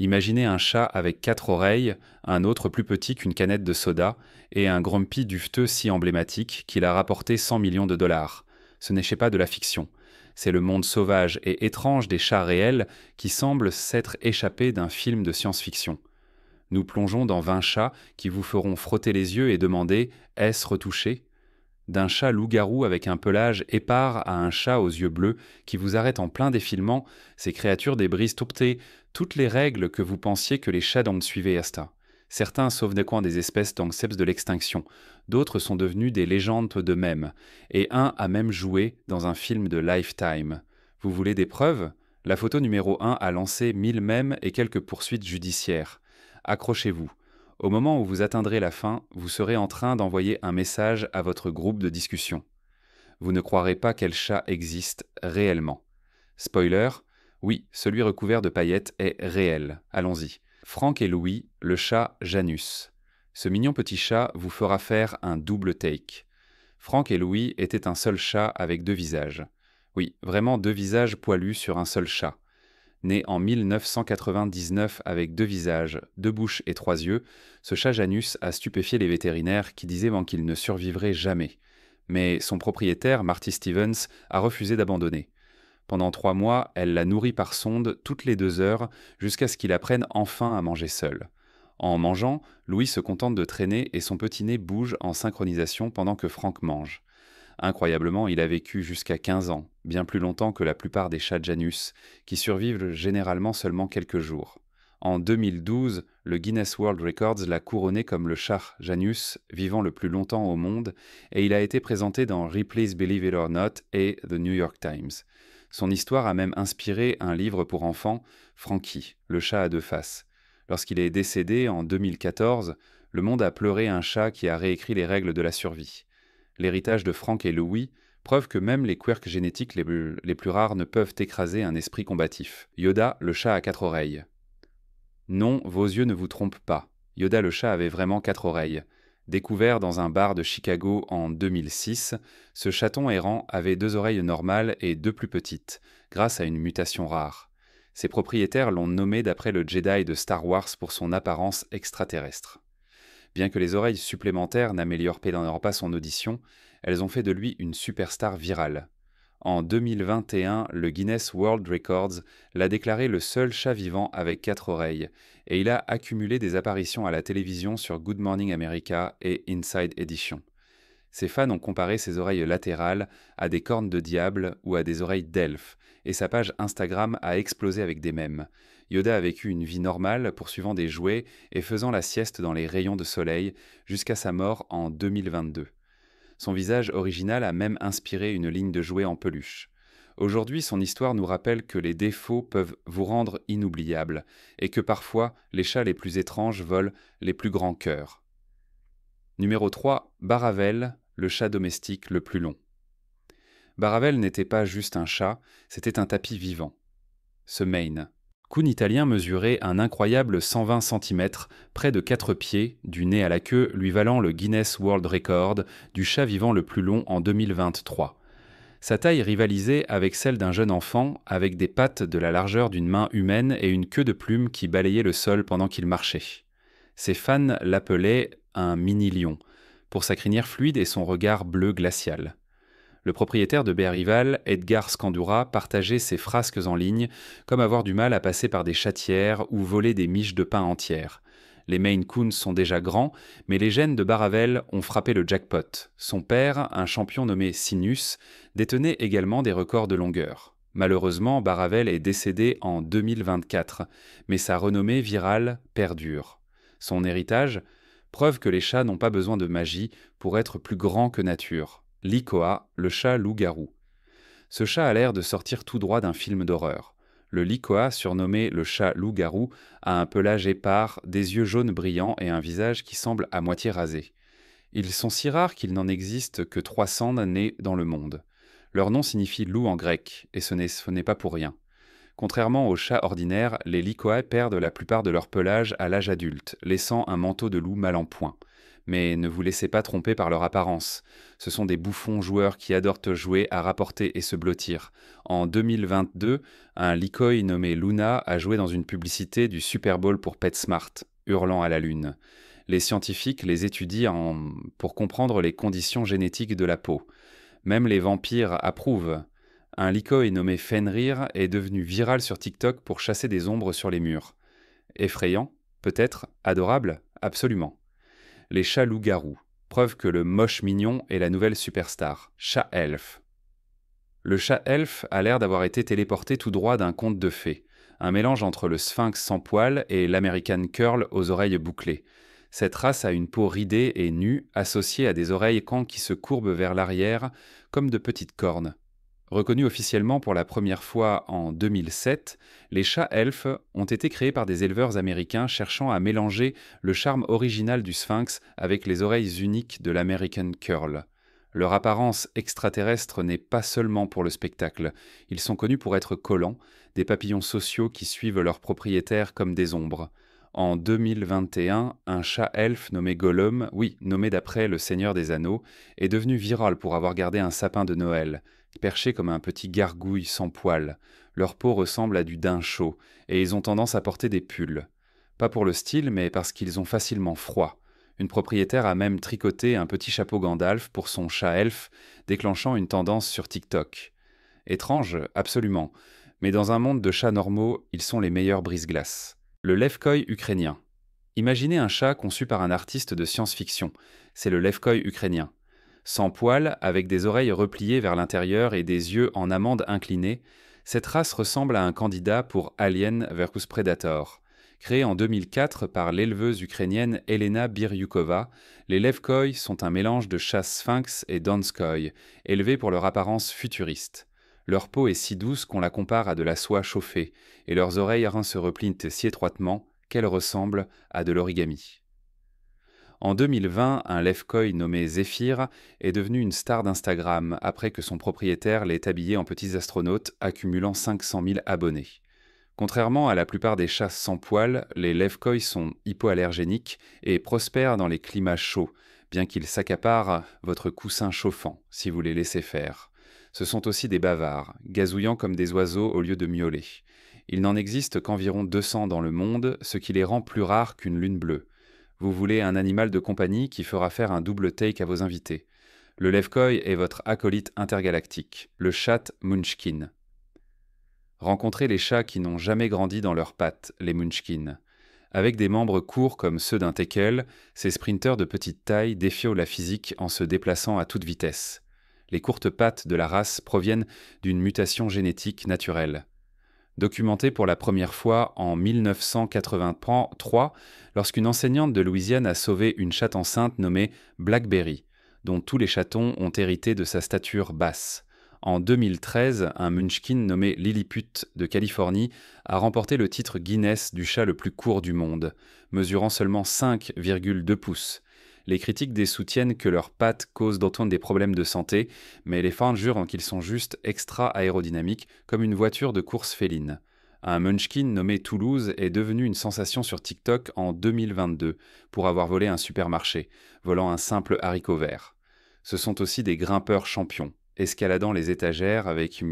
Imaginez un chat avec 4 oreilles, un autre plus petit qu'une canette de soda, et un Grumpy dufteux si emblématique qu'il a rapporté 100 millions de dollars. Ce n'est pas de la fiction. C'est le monde sauvage et étrange des chats réels qui semblent s'être échappés d'un film de science-fiction. Nous plongeons dans 20 chats qui vous feront frotter les yeux et demander « Est-ce retouché ?» D'un chat loup-garou avec un pelage épars à un chat aux yeux bleus qui vous arrête en plein défilement, ces créatures débrisent toutes les règles que vous pensiez que les chats d'Ong suivaient hasta. Certains sauvent des coins des espèces d'Angceps de l'extinction, d'autres sont devenus des légendes d'eux-mêmes, et un a même joué dans un film de Lifetime. Vous voulez des preuves ? La photo numéro 1 a lancé 1000 mèmes et quelques poursuites judiciaires. Accrochez-vous. Au moment où vous atteindrez la fin, vous serez en train d'envoyer un message à votre groupe de discussion. Vous ne croirez pas quel chat existe réellement. Spoiler, oui, celui recouvert de paillettes est réel. Allons-y. Frank et Louis, le chat Janus. Ce mignon petit chat vous fera faire un double take. Frank et Louis étaient un seul chat avec 2 visages. Oui, vraiment 2 visages poilus sur un seul chat. Né en 1999 avec 2 visages, 2 bouches et 3 yeux, ce chat Janus a stupéfié les vétérinaires qui disaient qu'il ne survivrait jamais. Mais son propriétaire, Marty Stevens, a refusé d'abandonner. Pendant 3 mois, elle l'a nourri par sonde toutes les 2 heures jusqu'à ce qu'il apprenne enfin à manger seul. En mangeant, Louis se contente de traîner et son petit nez bouge en synchronisation pendant que Frank mange. Incroyablement, il a vécu jusqu'à 15 ans, bien plus longtemps que la plupart des chats Janus, qui survivent généralement seulement quelques jours. En 2012, le Guinness World Records l'a couronné comme le chat Janus vivant le plus longtemps au monde, et il a été présenté dans Ripley's Believe It or Not et The New York Times. Son histoire a même inspiré un livre pour enfants, Frankie, le chat à 2 faces. Lorsqu'il est décédé en 2014, le monde a pleuré un chat qui a réécrit les règles de la survie. L'héritage de Frank et Louis, preuve que même les quirks génétiques les plus rares ne peuvent écraser un esprit combatif. Yoda, le chat à 4 oreilles. Non, vos yeux ne vous trompent pas. Yoda le chat avait vraiment 4 oreilles. Découvert dans un bar de Chicago en 2006, ce chaton errant avait 2 oreilles normales et 2 plus petites, grâce à une mutation rare. Ses propriétaires l'ont nommé d'après le Jedi de Star Wars pour son apparence extraterrestre. Bien que les oreilles supplémentaires n'améliorent pas son audition, elles ont fait de lui une superstar virale. En 2021, le Guinness World Records l'a déclaré le seul chat vivant avec 4 oreilles, et il a accumulé des apparitions à la télévision sur Good Morning America et Inside Edition. Ses fans ont comparé ses oreilles latérales à des cornes de diable ou à des oreilles d'elfe, et sa page Instagram a explosé avec des mèmes. Yoda a vécu une vie normale, poursuivant des jouets et faisant la sieste dans les rayons de soleil, jusqu'à sa mort en 2022. Son visage original a même inspiré une ligne de jouets en peluche. Aujourd'hui, son histoire nous rappelle que les défauts peuvent vous rendre inoubliables, et que parfois, les chats les plus étranges volent les plus grands cœurs. Numéro 3. Baravel, le chat domestique le plus long. Baravel n'était pas juste un chat, c'était un tapis vivant. Ce Maine. Coon italien mesurait un incroyable 120 cm, près de 4 pieds, du nez à la queue, lui valant le Guinness World Record du chat vivant le plus long en 2023. Sa taille rivalisait avec celle d'un jeune enfant, avec des pattes de la largeur d'une main humaine et une queue de plume qui balayait le sol pendant qu'il marchait. Ses fans l'appelaient un mini-lion, pour sa crinière fluide et son regard bleu glacial. Le propriétaire de Berryval, Edgar Scandura, partageait ses frasques en ligne, comme avoir du mal à passer par des chatières ou voler des miches de pain entières. Les Maine Coons sont déjà grands, mais les gènes de Baravel ont frappé le jackpot. Son père, un champion nommé Sinus, détenait également des records de longueur. Malheureusement, Baravel est décédé en 2024, mais sa renommée virale perdure. Son héritage, preuve que les chats n'ont pas besoin de magie pour être plus grands que nature. Likoa, le chat loup-garou. Ce chat a l'air de sortir tout droit d'un film d'horreur. Le Likoa, surnommé le chat loup-garou, a un pelage épars, des yeux jaunes brillants et un visage qui semble à moitié rasé. Ils sont si rares qu'il n'en existe que 300 nés dans le monde. Leur nom signifie loup en grec, et ce n'est pas pour rien. Contrairement aux chats ordinaires, les Likoa perdent la plupart de leur pelage à l'âge adulte, laissant un manteau de loup mal en point. Mais ne vous laissez pas tromper par leur apparence. Ce sont des bouffons joueurs qui adorent jouer à rapporter et se blottir. En 2022, un Likoi nommé Luna a joué dans une publicité du Super Bowl pour PetSmart, hurlant à la lune. Les scientifiques les étudient pour comprendre les conditions génétiques de la peau. Même les vampires approuvent. Un Likoi nommé Fenrir est devenu viral sur TikTok pour chasser des ombres sur les murs. Effrayant? Peut-être? Adorable? Absolument. Les chats loups-garous. Preuve que le moche mignon est la nouvelle superstar. Chat elfe. Le chat elfe a l'air d'avoir été téléporté tout droit d'un conte de fées. Un mélange entre le sphinx sans poils et l'American Curl aux oreilles bouclées. Cette race a une peau ridée et nue, associée à des oreilles qui se courbent vers l'arrière, comme de petites cornes. Reconnus officiellement pour la première fois en 2007, les chats elfes ont été créés par des éleveurs américains cherchant à mélanger le charme original du sphinx avec les oreilles uniques de l'American Curl. Leur apparence extraterrestre n'est pas seulement pour le spectacle. Ils sont connus pour être collants, des papillons sociaux qui suivent leurs propriétaires comme des ombres. En 2021, un chat elfe nommé Gollum, oui, nommé d'après le Seigneur des Anneaux, est devenu viral pour avoir gardé un sapin de Noël. Perchés comme un petit gargouille sans poils, leur peau ressemble à du daim chaud, et ils ont tendance à porter des pulls. Pas pour le style, mais parce qu'ils ont facilement froid. Une propriétaire a même tricoté un petit chapeau Gandalf pour son chat elfe, déclenchant une tendance sur TikTok. Étrange, absolument, mais dans un monde de chats normaux, ils sont les meilleurs brise-glaces. Le Levkoi ukrainien. Imaginez un chat conçu par un artiste de science-fiction. C'est le Levkoi ukrainien. Sans poils, avec des oreilles repliées vers l'intérieur et des yeux en amande inclinés, cette race ressemble à un candidat pour Alien vs Predator. Créée en 2004 par l'éleveuse ukrainienne Elena Biryukova, les Levkoi sont un mélange de chat sphinx et donskoi, élevés pour leur apparence futuriste. Leur peau est si douce qu'on la compare à de la soie chauffée, et leurs oreilles se replient si étroitement qu'elles ressemblent à de l'origami. En 2020, un Levkoi nommé Zephyr est devenu une star d'Instagram après que son propriétaire l'ait habillé en petits astronautes, accumulant 500 000 abonnés. Contrairement à la plupart des chats sans poils, les Levkoi sont hypoallergéniques et prospèrent dans les climats chauds, bien qu'ils s'accaparent votre coussin chauffant si vous les laissez faire. Ce sont aussi des bavards, gazouillant comme des oiseaux au lieu de miauler. Il n'en existe qu'environ 200 dans le monde, ce qui les rend plus rares qu'une lune bleue. Vous voulez un animal de compagnie qui fera faire un double take à vos invités. Le Levkoi est votre acolyte intergalactique, le chat Munchkin. Rencontrez les chats qui n'ont jamais grandi dans leurs pattes, les Munchkin. Avec des membres courts comme ceux d'un teckel, ces sprinteurs de petite taille défient la physique en se déplaçant à toute vitesse. Les courtes pattes de la race proviennent d'une mutation génétique naturelle. Documenté pour la première fois en 1983 lorsqu'une enseignante de Louisiane a sauvé une chatte enceinte nommée Blackberry, dont tous les chatons ont hérité de sa stature basse. En 2013, un Munchkin nommé Lilliput de Californie a remporté le titre Guinness du chat le plus court du monde, mesurant seulement 5,2 pouces. Les critiques soutiennent que leurs pattes causent d'entendre des problèmes de santé, mais les fans jurent qu'ils sont juste extra aérodynamiques, comme une voiture de course féline. Un Munchkin nommé Toulouse est devenu une sensation sur TikTok en 2022 pour avoir volé un supermarché, volant un simple haricot vert. Ce sont aussi des grimpeurs champions, escaladant les étagères avec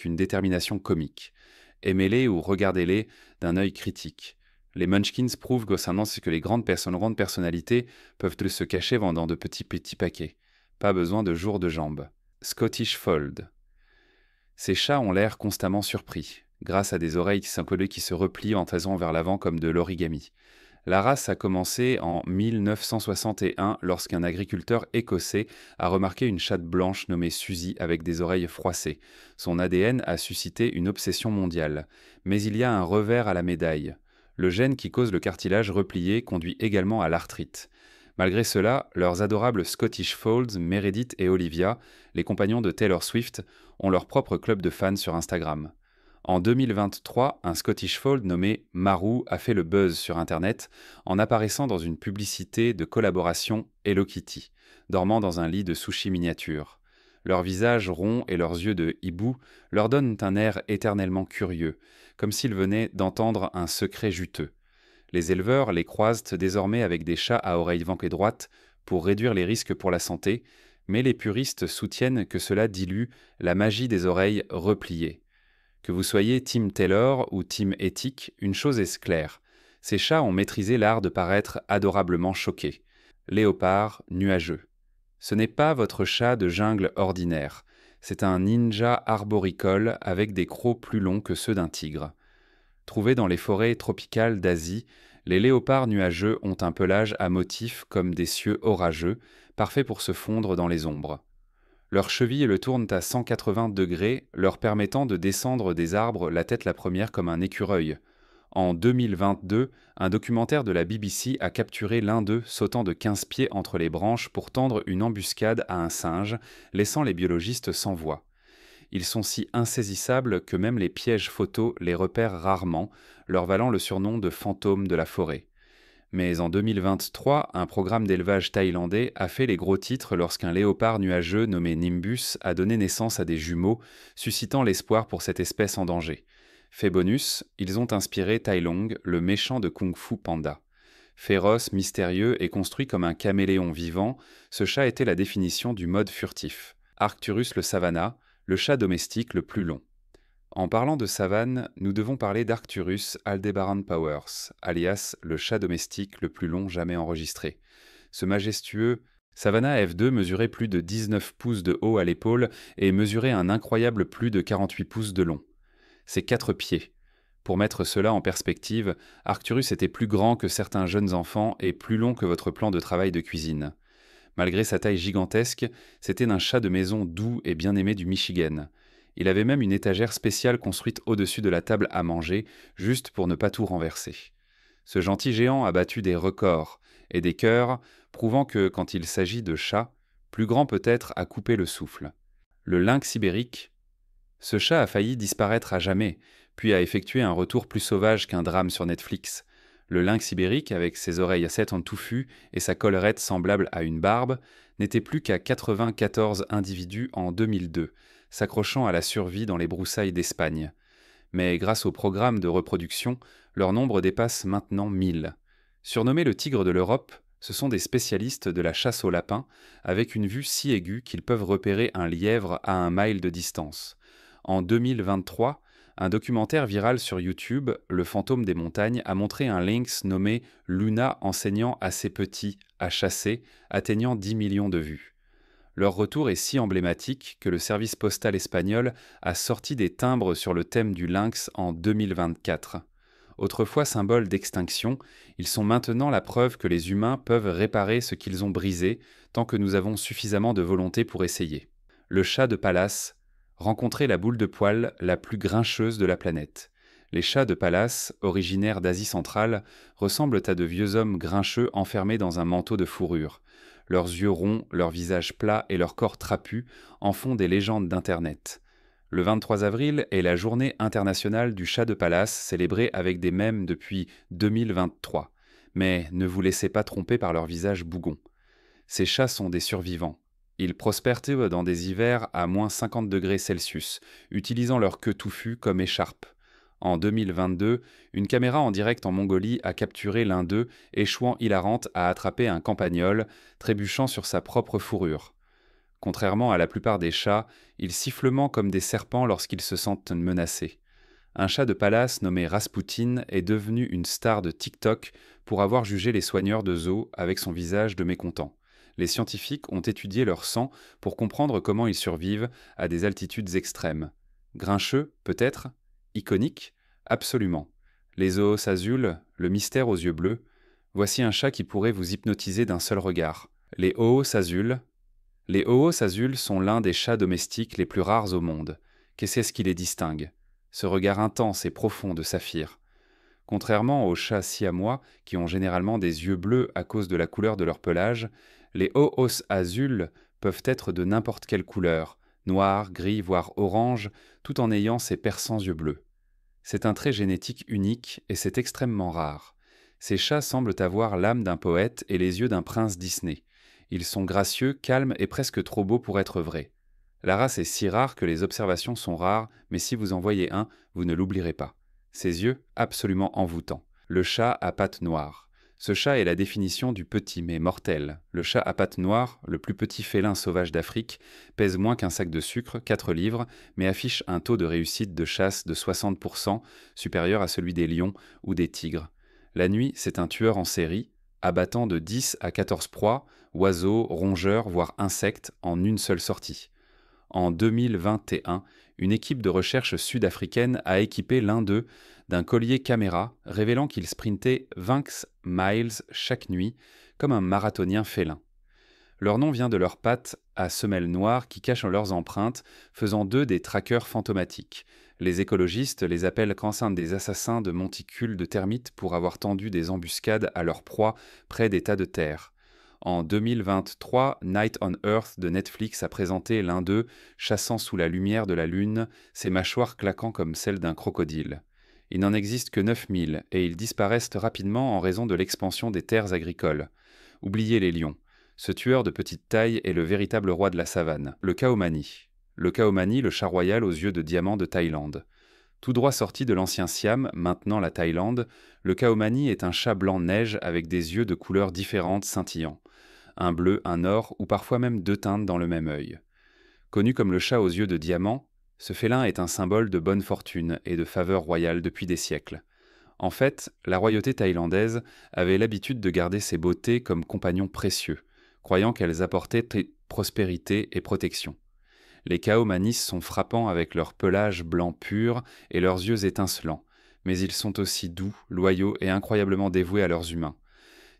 une détermination comique. Aimez-les ou regardez-les d'un œil critique. Les Munchkins prouvent concernant ce que les grandes personnalités peuvent se cacher vendant de petits paquets. Pas besoin de jours de jambes. Scottish Fold. Ces chats ont l'air constamment surpris, grâce à des oreilles qui se replient en faisant vers l'avant comme de l'origami. La race a commencé en 1961 lorsqu'un agriculteur écossais a remarqué une chatte blanche nommée Suzy avec des oreilles froissées. Son ADN a suscité une obsession mondiale. Mais il y a un revers à la médaille. Le gène qui cause le cartilage replié conduit également à l'arthrite. Malgré cela, leurs adorables Scottish Folds, Meredith et Olivia, les compagnons de Taylor Swift, ont leur propre club de fans sur Instagram. En 2023, un Scottish Fold nommé Maru a fait le buzz sur Internet en apparaissant dans une publicité de collaboration Hello Kitty, dormant dans un lit de sushi miniature. Leurs visages ronds et leurs yeux de hibou leur donnent un air éternellement curieux, comme s'ils venaient d'entendre un secret juteux. Les éleveurs les croisent désormais avec des chats à oreilles vampées droites pour réduire les risques pour la santé, mais les puristes soutiennent que cela dilue la magie des oreilles repliées. Que vous soyez Team Taylor ou Team éthique, une chose est claire. Ces chats ont maîtrisé l'art de paraître adorablement choqués. Léopard nuageux. Ce n'est pas votre chat de jungle ordinaire. C'est un ninja arboricole avec des crocs plus longs que ceux d'un tigre. Trouvés dans les forêts tropicales d'Asie, les léopards nuageux ont un pelage à motifs comme des cieux orageux, parfait pour se fondre dans les ombres. Leurs chevilles le tournent à 180 degrés, leur permettant de descendre des arbres la tête la première comme un écureuil. En 2022, un documentaire de la BBC a capturé l'un d'eux sautant de 15 pieds entre les branches pour tendre une embuscade à un singe, laissant les biologistes sans voix. Ils sont si insaisissables que même les pièges photos les repèrent rarement, leur valant le surnom de fantômes de la forêt. Mais en 2023, un programme d'élevage thaïlandais a fait les gros titres lorsqu'un léopard nuageux nommé Nimbus a donné naissance à des jumeaux, suscitant l'espoir pour cette espèce en danger. Fait bonus, ils ont inspiré Tai Long, le méchant de Kung Fu Panda. Féroce, mystérieux et construit comme un caméléon vivant, ce chat était la définition du mode furtif. Arcturus le savannah, le chat domestique le plus long. En parlant de savane, nous devons parler d'Arcturus Aldebaran Powers, alias le chat domestique le plus long jamais enregistré. Ce majestueux Savannah F2 mesurait plus de 19 pouces de haut à l'épaule et mesurait un incroyable plus de 48 pouces de long. C'est 4 pieds. Pour mettre cela en perspective, Arcturus était plus grand que certains jeunes enfants et plus long que votre plan de travail de cuisine. Malgré sa taille gigantesque, c'était un chat de maison doux et bien aimé du Michigan. Il avait même une étagère spéciale construite au-dessus de la table à manger, juste pour ne pas tout renverser. Ce gentil géant a battu des records et des cœurs, prouvant que, quand il s'agit de chats, plus grand peut-être à couper le souffle. Le lynx ibérique. Ce chat a failli disparaître à jamais, puis a effectué un retour plus sauvage qu'un drame sur Netflix. Le lynx ibérique, avec ses oreilles à 7 en touffu et sa collerette semblable à une barbe, n'était plus qu'à 94 individus en 2002, s'accrochant à la survie dans les broussailles d'Espagne. Mais grâce au programme de reproduction, leur nombre dépasse maintenant 1000. Surnommés le tigre de l'Europe, ce sont des spécialistes de la chasse aux lapins, avec une vue si aiguë qu'ils peuvent repérer un lièvre à 1 mile de distance. En 2023, un documentaire viral sur YouTube, Le fantôme des montagnes, a montré un lynx nommé Luna enseignant à ses petits à chasser, atteignant 10 millions de vues. Leur retour est si emblématique que le service postal espagnol a sorti des timbres sur le thème du lynx en 2024. Autrefois symbole d'extinction, ils sont maintenant la preuve que les humains peuvent réparer ce qu'ils ont brisé tant que nous avons suffisamment de volonté pour essayer. Le chat de Pallas, rencontrer la boule de poil la plus grincheuse de la planète. Les chats de Pallas, originaires d'Asie centrale, ressemblent à de vieux hommes grincheux enfermés dans un manteau de fourrure. Leurs yeux ronds, leurs visages plats et leur corps trapu en font des légendes d'Internet. Le 23 avril est la journée internationale du chat de Pallas, célébrée avec des mèmes depuis 2023. Mais ne vous laissez pas tromper par leur visage bougon. Ces chats sont des survivants. Ils prospèrent dans des hivers à moins 50 degrés Celsius, utilisant leur queue touffue comme écharpe. En 2022, une caméra en direct en Mongolie a capturé l'un d'eux, échouant hilarante à attraper un campagnol, trébuchant sur sa propre fourrure. Contrairement à la plupart des chats, ils sifflement comme des serpents lorsqu'ils se sentent menacés. Un chat de Pallas nommé Rasputin est devenu une star de TikTok pour avoir jugé les soigneurs de zoo avec son visage de mécontent. Les scientifiques ont étudié leur sang pour comprendre comment ils survivent à des altitudes extrêmes. Grincheux, peut-être? Iconique? Absolument. Les os azules, le mystère aux yeux bleus. Voici un chat qui pourrait vous hypnotiser d'un seul regard. Les Hoos azules. Les Hoos azules sont l'un des chats domestiques les plus rares au monde. Qu'est-ce qui les distingue? Ce regard intense et profond de saphir. Contrairement aux chats siamois, qui ont généralement des yeux bleus à cause de la couleur de leur pelage, les Hoos azules peuvent être de n'importe quelle couleur, noir, gris, voire orange, tout en ayant ces perçants yeux bleus. C'est un trait génétique unique et c'est extrêmement rare. Ces chats semblent avoir l'âme d'un poète et les yeux d'un prince Disney. Ils sont gracieux, calmes et presque trop beaux pour être vrais. La race est si rare que les observations sont rares, mais si vous en voyez un, vous ne l'oublierez pas. Ses yeux, absolument envoûtants. Le chat à pattes noires. Ce chat est la définition du petit mais mortel. Le chat à pattes noires, le plus petit félin sauvage d'Afrique, pèse moins qu'un sac de sucre, 4 livres, mais affiche un taux de réussite de chasse de 60%, supérieur à celui des lions ou des tigres. La nuit, c'est un tueur en série, abattant de 10 à 14 proies, oiseaux, rongeurs, voire insectes, en une seule sortie. En 2021, une équipe de recherche sud-africaine a équipé l'un d'eux d'un collier caméra révélant qu'il sprintait 20 miles chaque nuit, comme un marathonien félin. Leur nom vient de leurs pattes à semelles noires qui cachent leurs empreintes, faisant d'eux des traqueurs fantomatiques. Les écologistes les appellent qu'enceintes des assassins de monticules de termites pour avoir tendu des embuscades à leurs proies près des tas de terre. En 2023, Night on Earth de Netflix a présenté l'un d'eux chassant sous la lumière de la lune, ses mâchoires claquant comme celles d'un crocodile. Il n'en existe que 9000 et ils disparaissent rapidement en raison de l'expansion des terres agricoles. Oubliez les lions. Ce tueur de petite taille est le véritable roi de la savane, le Kaomani. Le Kaomani, le chat royal aux yeux de diamant de Thaïlande. Tout droit sorti de l'ancien Siam, maintenant la Thaïlande, le Kaomani est un chat blanc-neige avec des yeux de couleurs différentes scintillants. Un bleu, un or ou parfois même deux teintes dans le même œil. Connu comme le chat aux yeux de diamant, ce félin est un symbole de bonne fortune et de faveur royale depuis des siècles. En fait, la royauté thaïlandaise avait l'habitude de garder ces beautés comme compagnons précieux, croyant qu'elles apportaient prospérité et protection. Les Kaomanis sont frappants avec leur pelage blanc pur et leurs yeux étincelants, mais ils sont aussi doux, loyaux et incroyablement dévoués à leurs humains.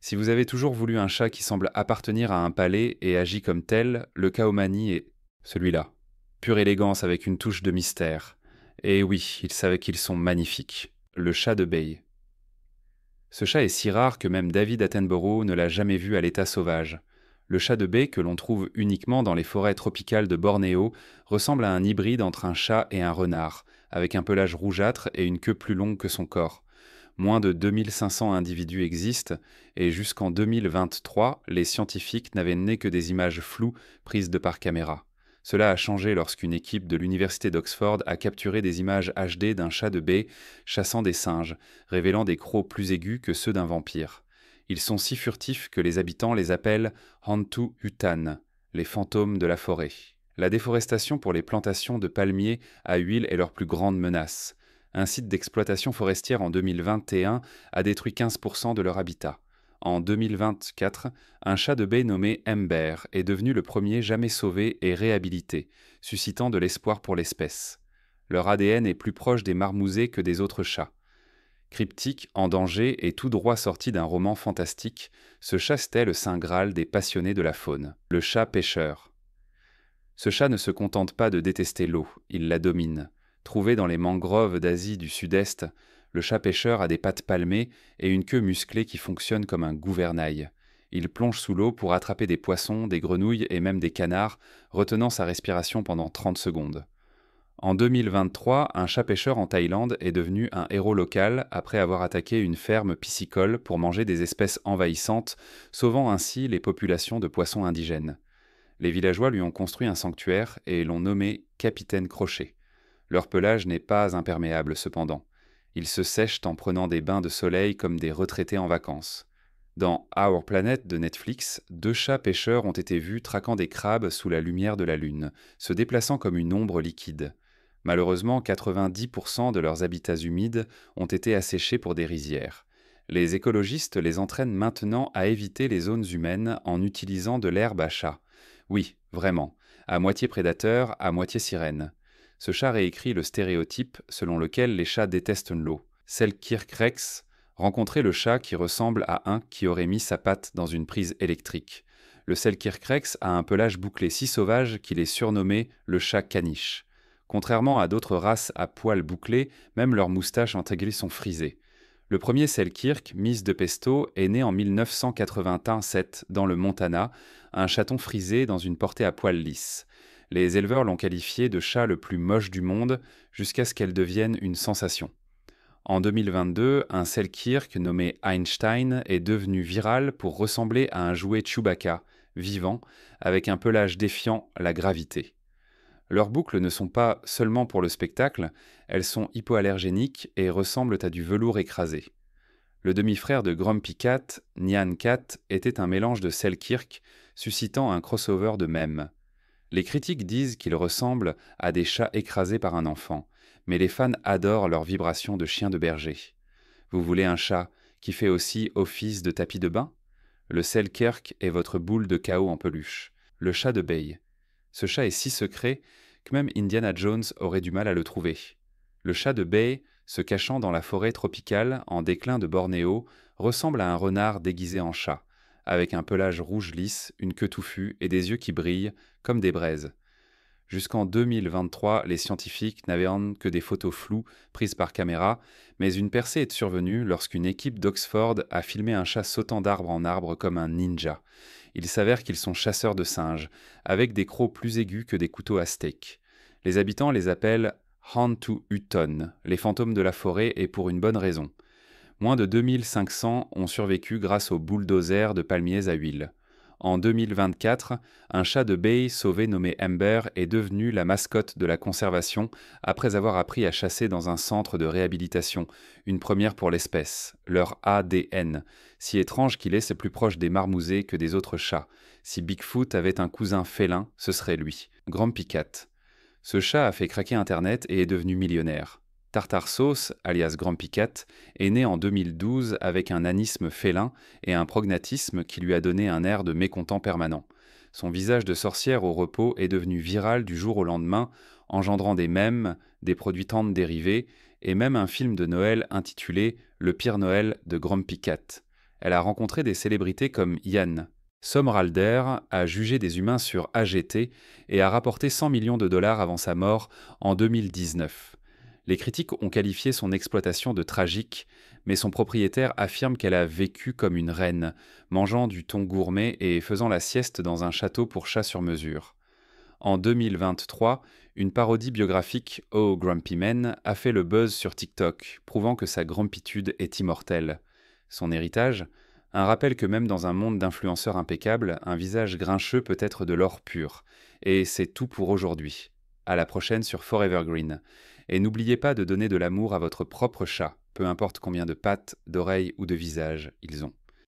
Si vous avez toujours voulu un chat qui semble appartenir à un palais et agit comme tel, le Kaomani est celui-là. Pure élégance avec une touche de mystère. Et oui, ils savaient qu'ils sont magnifiques. Le chat de Bay. Ce chat est si rare que même David Attenborough ne l'a jamais vu à l'état sauvage. Le chat de baie, que l'on trouve uniquement dans les forêts tropicales de Bornéo, ressemble à un hybride entre un chat et un renard, avec un pelage rougeâtre et une queue plus longue que son corps. Moins de 2500 individus existent, et jusqu'en 2023, les scientifiques n'avaient né que des images floues prises de par caméra. Cela a changé lorsqu'une équipe de l'université d'Oxford a capturé des images HD d'un chat de baie chassant des singes, révélant des crocs plus aigus que ceux d'un vampire. Ils sont si furtifs que les habitants les appellent Hantu Hutan, les fantômes de la forêt. La déforestation pour les plantations de palmiers à huile est leur plus grande menace. Un site d'exploitation forestière en 2021 a détruit 15% de leur habitat. En 2024, un chat de baie nommé Ember est devenu le premier jamais sauvé et réhabilité, suscitant de l'espoir pour l'espèce. Leur ADN est plus proche des marmousets que des autres chats. Cryptique, en danger et tout droit sorti d'un roman fantastique, ce chasse-t-est le saint Graal des passionnés de la faune, le chat pêcheur. Ce chat ne se contente pas de détester l'eau, il la domine. Trouvé dans les mangroves d'Asie du Sud-Est, le chat pêcheur a des pattes palmées et une queue musclée qui fonctionne comme un gouvernail. Il plonge sous l'eau pour attraper des poissons, des grenouilles et même des canards, retenant sa respiration pendant 30 secondes. En 2023, un chat pêcheur en Thaïlande est devenu un héros local après avoir attaqué une ferme piscicole pour manger des espèces envahissantes, sauvant ainsi les populations de poissons indigènes. Les villageois lui ont construit un sanctuaire et l'ont nommé Capitaine Crochet. Leur pelage n'est pas imperméable cependant. Ils se sèchent en prenant des bains de soleil comme des retraités en vacances. Dans Our Planet de Netflix, 2 chats pêcheurs ont été vus traquant des crabes sous la lumière de la lune, se déplaçant comme une ombre liquide. Malheureusement, 90% de leurs habitats humides ont été asséchés pour des rizières. Les écologistes les entraînent maintenant à éviter les zones humaines en utilisant de l'herbe à chat. Oui, vraiment, à moitié prédateur, à moitié sirène. Ce chat réécrit le stéréotype selon lequel les chats détestent l'eau. Selkirk Rex rencontrait le chat qui ressemble à un qui aurait mis sa patte dans une prise électrique. Le Selkirk Rex a un pelage bouclé si sauvage qu'il est surnommé le chat caniche. Contrairement à d'autres races à poils bouclés, même leurs moustaches intégrées sont frisées. Le premier Selkirk, Miss de Pesto, est né en 1987 dans le Montana, un chaton frisé dans une portée à poils lisses. Les éleveurs l'ont qualifié de chat le plus moche du monde jusqu'à ce qu'elle devienne une sensation. En 2022, un Selkirk nommé Einstein est devenu viral pour ressembler à un jouet Chewbacca, vivant, avec un pelage défiant la gravité. Leurs boucles ne sont pas seulement pour le spectacle, elles sont hypoallergéniques et ressemblent à du velours écrasé. Le demi-frère de Grumpy Cat, Nyan Cat, était un mélange de Selkirk, suscitant un crossover de mèmes. Les critiques disent qu'il ressemble à des chats écrasés par un enfant, mais les fans adorent leurs vibrations de chien de berger. Vous voulez un chat qui fait aussi office de tapis de bain? Le Selkirk est votre boule de chaos en peluche. Le chat de Bay. Ce chat est si secret que même Indiana Jones aurait du mal à le trouver. Le chat de Bay, se cachant dans la forêt tropicale en déclin de Bornéo, ressemble à un renard déguisé en chat, avec un pelage rouge lisse, une queue touffue et des yeux qui brillent comme des braises. Jusqu'en 2023, les scientifiques n'avaient que des photos floues prises par caméra, mais une percée est survenue lorsqu'une équipe d'Oxford a filmé un chat sautant d'arbre en arbre comme un ninja. Il s'avère qu'ils sont chasseurs de singes, avec des crocs plus aigus que des couteaux à steak. Les habitants les appellent Hantu Uton, les fantômes de la forêt, et pour une bonne raison. Moins de 2500 ont survécu grâce aux bulldozers de palmiers à huile. En 2024, un chat de Bay sauvé nommé Amber est devenu la mascotte de la conservation après avoir appris à chasser dans un centre de réhabilitation, une première pour l'espèce, leur ADN. Si étrange qu'il est, c'est plus proche des marmousets que des autres chats. Si Bigfoot avait un cousin félin, ce serait lui, Grumpy Cat. Ce chat a fait craquer Internet et est devenu millionnaire. Tartar Sauce, alias Grumpy Cat, est né en 2012 avec un nanisme félin et un prognatisme qui lui a donné un air de mécontent permanent. Son visage de sorcière au repos est devenu viral du jour au lendemain, engendrant des mèmes, des produits tendres dérivés et même un film de Noël intitulé Le pire Noël de Grumpy Cat. Elle a rencontré des célébrités comme Yann. Sommerhalder a jugé des humains sur AGT et a rapporté 100 millions de dollars avant sa mort en 2019. Les critiques ont qualifié son exploitation de tragique, mais son propriétaire affirme qu'elle a vécu comme une reine, mangeant du thon gourmet et faisant la sieste dans un château pour chats sur mesure. En 2023, une parodie biographique Oh Grumpy Man a fait le buzz sur TikTok, prouvant que sa grumpitude est immortelle. Son héritage? Un rappel que même dans un monde d'influenceurs impeccables, un visage grincheux peut être de l'or pur. Et c'est tout pour aujourd'hui. À la prochaine sur Forever Green. Et n'oubliez pas de donner de l'amour à votre propre chat, peu importe combien de pattes, d'oreilles ou de visages ils ont.